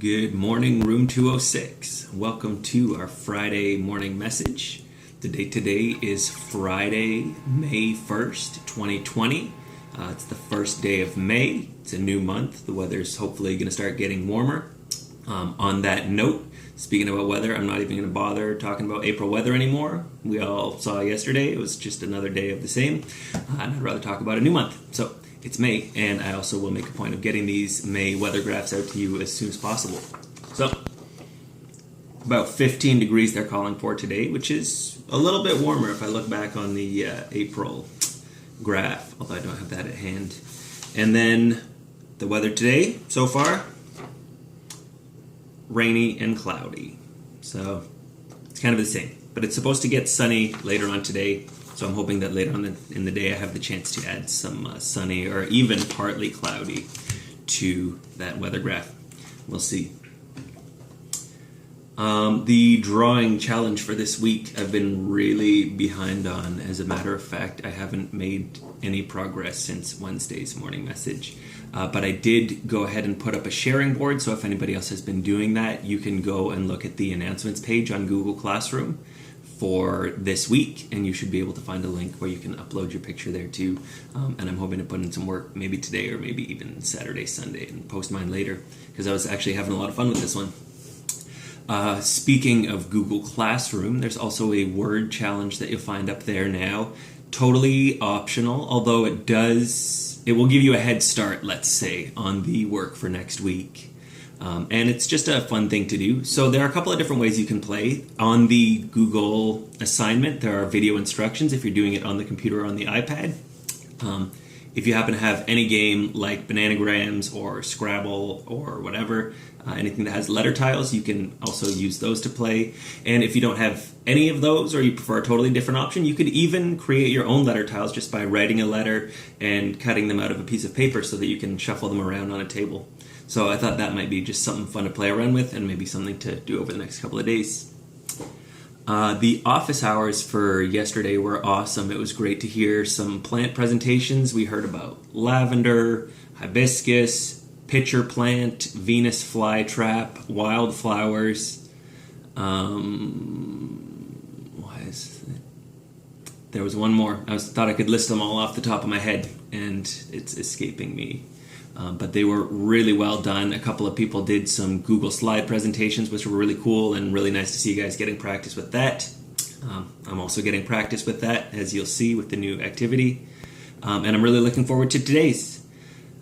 Good morning, room 206. Welcome to our Friday morning message. The date today is Friday, May 1st, 2020. It's the first day of May. It's a new month. The weather's hopefully going to start getting warmer. On that note, speaking about weather, I'm not even going to bother talking about April weather anymore. We all saw yesterday. It was just another day of the same. And I'd rather talk about a new month. So it's May, and I also will make a point of getting these May weather graphs out to you as soon as possible. So, about 15 degrees they're calling for today, which is a little bit warmer if I look back on the April graph, although I don't have that at hand. And then the weather today, so far, rainy and cloudy. So, it's kind of the same. But it's supposed to get sunny later on today. So I'm hoping that later on in the day I have the chance to add some sunny or even partly cloudy to that weather graph. We'll see. The drawing challenge for this week I've been really behind on. As a matter of fact, I haven't made any progress since Wednesday's morning message. But I did go ahead and put up a sharing board, so if anybody else has been doing that, you can go and look at the announcements page on Google Classroom for this week, and you should be able to find a link where you can upload your picture there too. And I'm hoping to put in some work maybe today or maybe even Saturday, Sunday, and post mine later, because I was actually having a lot of fun with this one. Speaking of Google Classroom, there's also a word challenge that you'll find up there now. Totally optional, although it will give you a head start, let's say, on the work for next week. And it's just a fun thing to do. So there are a couple of different ways you can play. On the Google assignment, there are video instructions if you're doing it on the computer or on the iPad. If you happen to have any game like Bananagrams or Scrabble or whatever, anything that has letter tiles, you can also use those to play. And if you don't have any of those, or you prefer a totally different option, you could even create your own letter tiles just by writing a letter and cutting them out of a piece of paper so that you can shuffle them around on a table. So I thought that might be just something fun to play around with and maybe something to do over the next couple of days. The office hours for yesterday were awesome. It was great to hear some plant presentations. We heard about lavender, hibiscus, pitcher plant, Venus flytrap, wildflowers. There was one more. I thought I could list them all off the top of my head, and it's escaping me. But they were really well done. A couple of people did some Google slide presentations, which were really cool and really nice to see you guys getting practice with that. I'm also getting practice with that, as you'll see with the new activity. And I'm really looking forward to today's.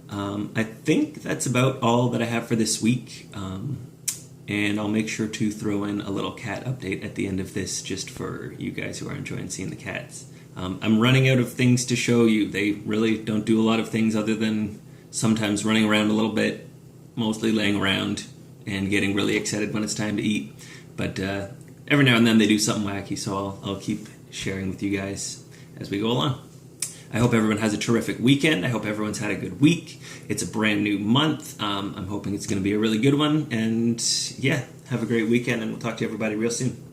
I think that's about all that I have for this week. And I'll make sure to throw in a little cat update at the end of this just for you guys who are enjoying seeing the cats. I'm running out of things to show you. They really don't do a lot of things other than sometimes running around a little bit, mostly laying around and getting really excited when it's time to eat. But every now and then they do something wacky, so I'll keep sharing with you guys as we go along. I hope everyone has a terrific weekend. I hope everyone's had a good week. It's a brand new month. I'm hoping it's going to be a really good one. And yeah, have a great weekend, and we'll talk to everybody real soon.